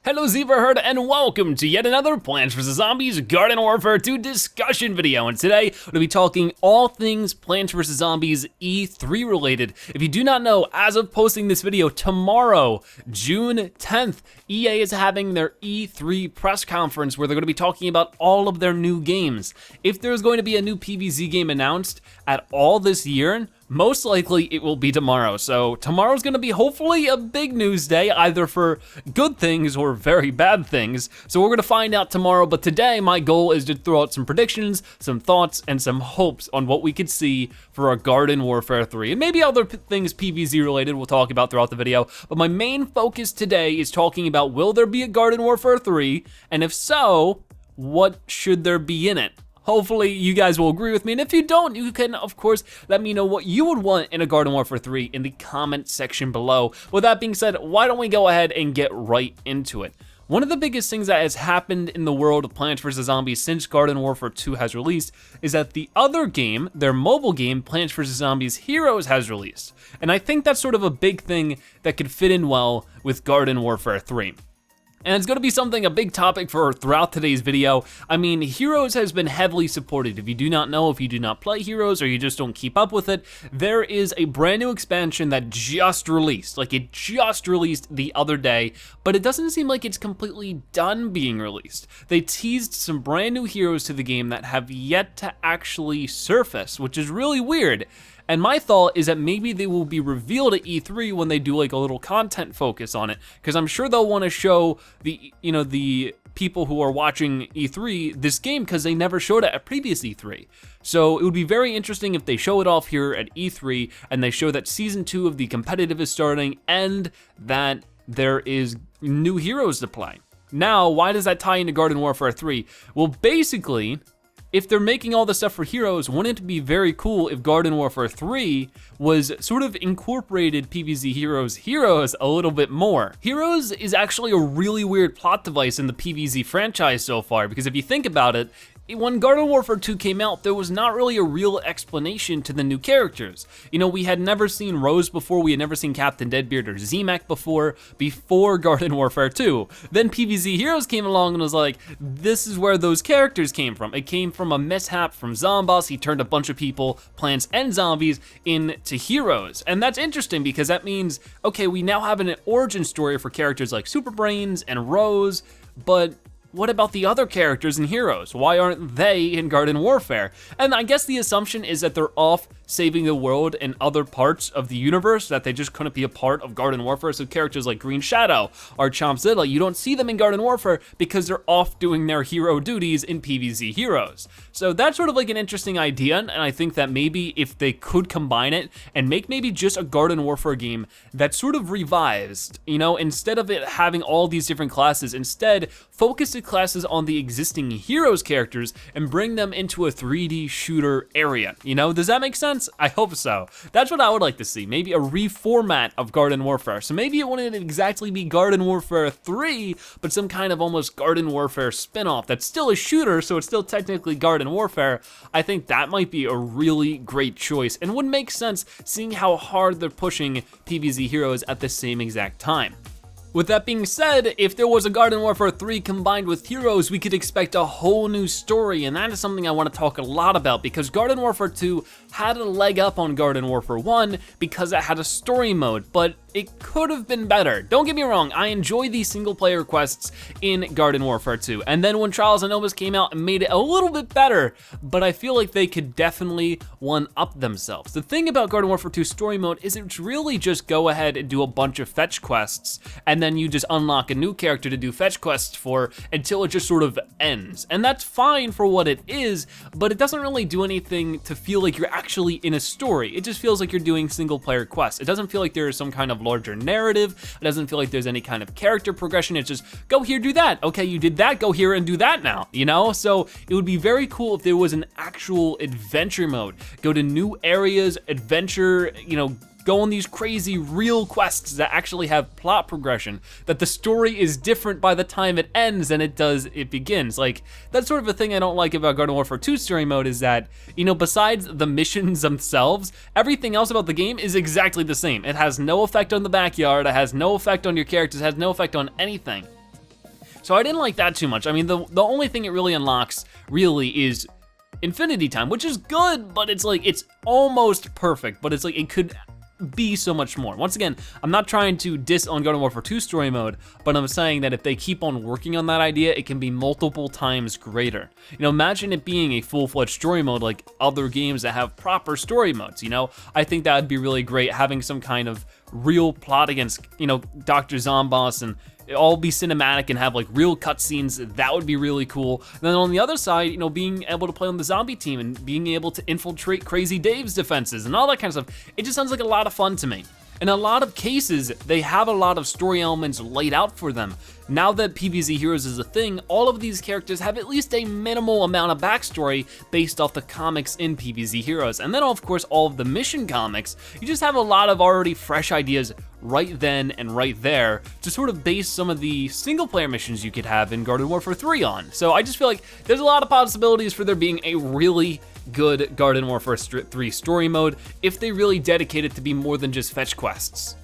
Hello Zebra Herd and welcome to yet another Plants vs. Zombies Garden Warfare 2 discussion video. And today, we're gonna be talking all things Plants vs. Zombies E3 related. If you do not know, as of posting this video, tomorrow, June 10th, EA is having their E3 press conference where they're gonna be talking about all of their new games. If there's going to be a new PvZ game announced at all this year, most likely it will be tomorrow. So tomorrow's gonna be hopefully a big news day, either for good things or very bad things. So we're gonna find out tomorrow, but today my goal is to throw out some predictions, some thoughts, and some hopes on what we could see for a Garden Warfare 3. And maybe other things PvZ related we'll talk about throughout the video. But my main focus today is talking about, will there be a Garden Warfare 3? And if so, what should there be in it? Hopefully you guys will agree with me, and if you don't, you can of course let me know what you would want in a Garden Warfare 3 in the comment section below. With that being said, why don't we go ahead and get right into it. One of the biggest things that has happened in the world of Plants vs. Zombies since Garden Warfare 2 has released is that the other game, their mobile game, Plants vs. Zombies Heroes, has released. And I think that's sort of a big thing that could fit in well with Garden Warfare 3. And it's gonna be something, a big topic for throughout today's video. I mean, Heroes has been heavily supported. If you do not know, if you do not play Heroes or you just don't keep up with it, there is a brand new expansion that just released. Like, it just released the other day, but it doesn't seem like it's completely done being released. They teased some brand new heroes to the game that have yet to actually surface, which is really weird. And my thought is that maybe they will be revealed at E3 when they do like a little content focus on it, because I'm sure they'll want to show the people who are watching E3 this game, because they never showed it at previous E3. So it would be very interesting if they show it off here at E3 and they show that season 2 of the competitive is starting and that there is new heroes to play. Now, why does that tie into Garden Warfare 3? Well, basically, if they're making all this stuff for Heroes, wouldn't it be very cool if Garden Warfare 3 was sort of incorporated PvZ Heroes a little bit more? Heroes is actually a really weird plot device in the PvZ franchise so far, because if you think about it, when Garden Warfare 2 came out, there was not really a real explanation to the new characters. You know, we had never seen Rose before, we had never seen Captain Deadbeard or Z-Mac before Garden Warfare 2. Then PvZ Heroes came along and was like, this is where those characters came from. It came from a mishap from Zomboss. He turned a bunch of people, plants, and zombies into heroes. And that's interesting because that means, okay, we now have an origin story for characters like Super Brains and Rose, but what about the other characters in Heroes? Why aren't they in Garden Warfare? And I guess the assumption is that they're off saving the world in other parts of the universe, that they just couldn't be a part of Garden Warfare. So characters like Green Shadow or Chompzilla, you don't see them in Garden Warfare because they're off doing their hero duties in PvZ Heroes. So that's sort of like an interesting idea, and I think that maybe if they could combine it and make maybe just a Garden Warfare game that's sort of revised, you know, instead of it having all these different classes, instead focus the classes on the existing Heroes characters and bring them into a 3D shooter area. You know, does that make sense? I hope so. That's what I would like to see, maybe a reformat of Garden Warfare. So maybe it wouldn't exactly be Garden Warfare 3, but some kind of almost Garden Warfare spin-off that's still a shooter, so it's still technically Garden Warfare. I think that might be a really great choice and would make sense seeing how hard they're pushing PvZ Heroes at the same exact time. With that being said, if there was a Garden Warfare 3 combined with Heroes, we could expect a whole new story, and that is something I want to talk a lot about, because Garden Warfare 2 had a leg up on Garden Warfare 1 because it had a story mode, but it could have been better. Don't get me wrong, I enjoy these single player quests in Garden Warfare 2, and then when Trials and Novas came out and made it a little bit better, but I feel like they could definitely one-up themselves. The thing about Garden Warfare 2 story mode is it's really just go ahead and do a bunch of fetch quests, and then you just unlock a new character to do fetch quests for until it just sort of ends. And that's fine for what it is, but it doesn't really do anything to feel like you're actually in a story. It just feels like you're doing single player quests. It doesn't feel like there is some kind of larger narrative. It doesn't feel like there's any kind of character progression. It's just go here, do that. Okay, you did that, go here and do that now, you know? So it would be very cool if there was an actual adventure mode. Go to new areas, adventure, you know, go on these crazy real quests that actually have plot progression, that the story is different by the time it ends than it does it begins. Like, that's sort of a thing I don't like about Garden Warfare 2 story mode, is that, you know, besides the missions themselves, everything else about the game is exactly the same. It has no effect on the backyard, it has no effect on your characters, it has no effect on anything. So I didn't like that too much. I mean, the only thing it really unlocks really is infinity time, which is good, but it's like, it's almost perfect, but it's like, it could be so much more. Once again, I'm not trying to diss on Garden Warfare 2 story mode, but I'm saying that if they keep on working on that idea, it can be multiple times greater. You know, imagine it being a full-fledged story mode like other games that have proper story modes, you know? I think that would be really great, having some kind of real plot against, you know, Dr. Zomboss, and it all be cinematic and have like real cutscenes. That would be really cool. And then on the other side, you know, being able to play on the zombie team and being able to infiltrate Crazy Dave's defenses and all that kind of stuff. It just sounds like a lot of fun to me. In a lot of cases, they have a lot of story elements laid out for them. Now that PvZ Heroes is a thing, all of these characters have at least a minimal amount of backstory based off the comics in PvZ Heroes. And then of course, all of the mission comics, you just have a lot of already fresh ideas right then and right there to sort of base some of the single player missions you could have in Garden Warfare 3 on. So I just feel like there's a lot of possibilities for there being a really good Garden Warfare 3 story mode if they really dedicate it to be more than just fetch quests.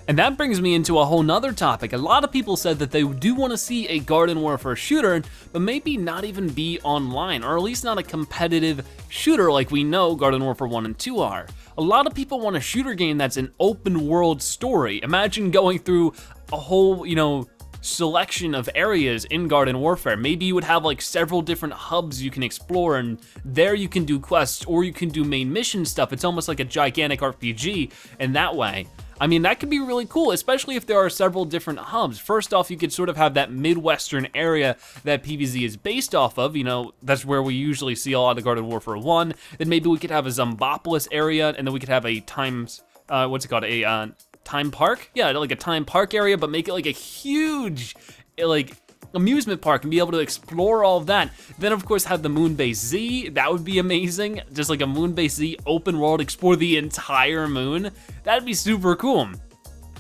And that brings me into a whole nother topic. A lot of people said that they do want to see a Garden Warfare shooter, but maybe not even be online, or at least not a competitive shooter like we know Garden Warfare 1 and 2 are. A lot of people want a shooter game that's an open world story. Imagine going through a whole, you know, selection of areas in Garden Warfare. Maybe you would have like several different hubs you can explore, and there you can do quests or you can do main mission stuff. It's almost like a gigantic RPG in that way. I mean, that could be really cool, especially if there are several different hubs. First off, you could sort of have that Midwestern area that PvZ is based off of. You know, that's where we usually see a lot of Garden Warfare 1. Then maybe we could have a Zombopolis area, and then we could have a time park? Yeah, like a time park area, but make it like a huge, like, amusement park and be able to explore all of that. Then of course have the Moonbase Z, that would be amazing. Just like a Moonbase Z open world, explore the entire moon. That'd be super cool.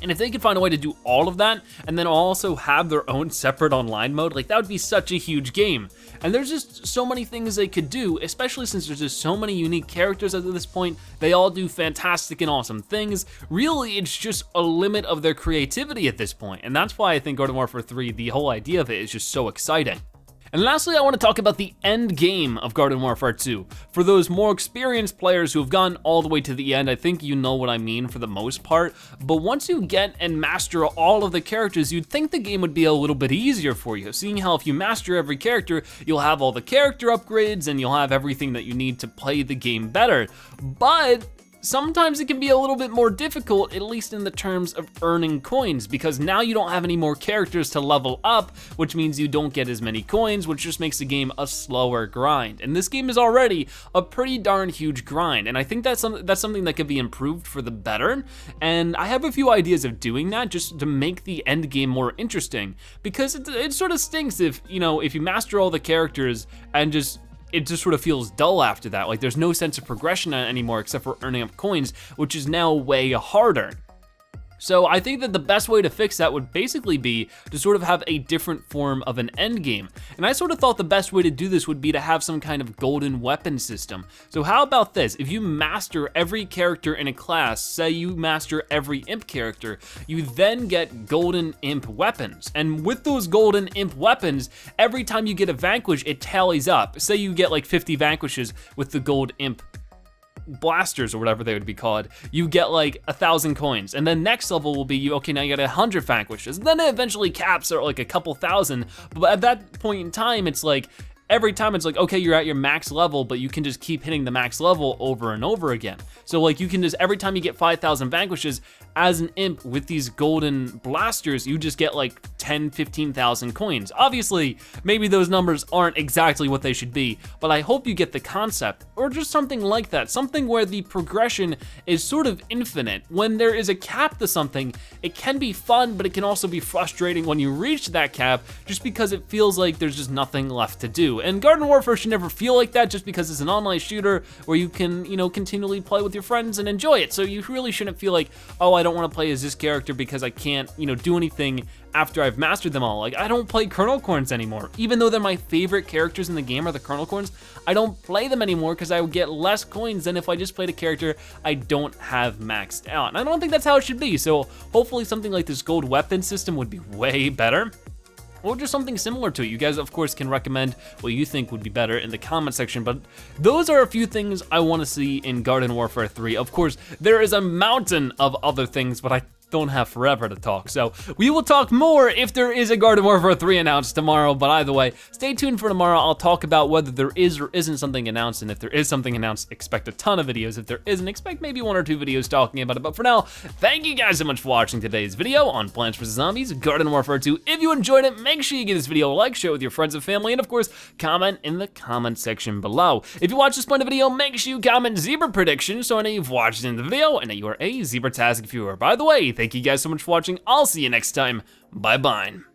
And if they could find a way to do all of that and then also have their own separate online mode, like that would be such a huge game. And there's just so many things they could do, especially since there's just so many unique characters at this point. They all do fantastic and awesome things. Really, it's just a limit of their creativity at this point. And that's why I think Garden Warfare 3, the whole idea of it is just so exciting. And lastly, I want to talk about the end game of Garden Warfare 2. For those more experienced players who have gone all the way to the end, I think you know what I mean for the most part. But once you get and master all of the characters, you'd think the game would be a little bit easier for you, seeing how if you master every character, you'll have all the character upgrades and you'll have everything that you need to play the game better. But sometimes it can be a little bit more difficult, at least in the terms of earning coins, because now you don't have any more characters to level up, which means you don't get as many coins, which just makes the game a slower grind. And this game is already a pretty darn huge grind, and I think that's something that could be improved for the better. And I have a few ideas of doing that just to make the end game more interesting, because it sort of stinks if, you know, if you master all the characters and it just sort of feels dull after that. Like there's no sense of progression anymore except for earning up coins, which is now way harder. So I think that the best way to fix that would basically be to sort of have a different form of an end game. And I sort of thought the best way to do this would be to have some kind of golden weapon system. So how about this? If you master every character in a class, say you master every imp character, you then get golden imp weapons. And with those golden imp weapons, every time you get a vanquish, it tallies up. Say you get like 50 vanquishes with the gold imp blasters or whatever they would be called, you get like 1,000 coins. And then next level will be, okay, now you got 100 vanquishes. Then it eventually caps at like a couple thousand. But at that point in time, it's like, every time it's like, okay, you're at your max level, but you can just keep hitting the max level over and over again. So like you can just, every time you get 5,000 vanquishes as an imp with these golden blasters, you just get like 10, 15,000 coins. Obviously, maybe those numbers aren't exactly what they should be, but I hope you get the concept, or just something like that, something where the progression is sort of infinite. When there is a cap to something, it can be fun, but it can also be frustrating when you reach that cap, just because it feels like there's just nothing left to do. And Garden Warfare should never feel like that, just because it's an online shooter where you can, you know, continually play with your friends and enjoy it. So you really shouldn't feel like, oh, I don't want to play as this character because I can't, you know, do anything after I've mastered them all. Like, I don't play Kernel Corns anymore. Even though they're my favorite characters in the game are the Kernel Corns, I don't play them anymore because I would get less coins than if I just played a character I don't have maxed out. And I don't think that's how it should be. So hopefully something like this gold weapon system would be way better. or just something similar to it. You guys, of course, can recommend what you think would be better in the comment section, but those are a few things I wanna see in Garden Warfare 3. Of course, there is a mountain of other things, but I don't have forever to talk. So we will talk more if there is a Garden Warfare 3 announced tomorrow, but either way, stay tuned for tomorrow. I'll talk about whether there is or isn't something announced, and if there is something announced, expect a ton of videos. If there isn't, expect maybe 1 or 2 videos talking about it. But for now, thank you guys so much for watching today's video on Plants vs. Zombies Garden Warfare 2. If you enjoyed it, make sure you give this video a like, share it with your friends and family, and of course, comment in the comment section below. If you watched this point of video, make sure you comment zebra prediction so I know you've watched it in the video and that you are a Zebratastic viewer. By the way, thank you guys so much for watching. I'll see you next time. Bye-bye.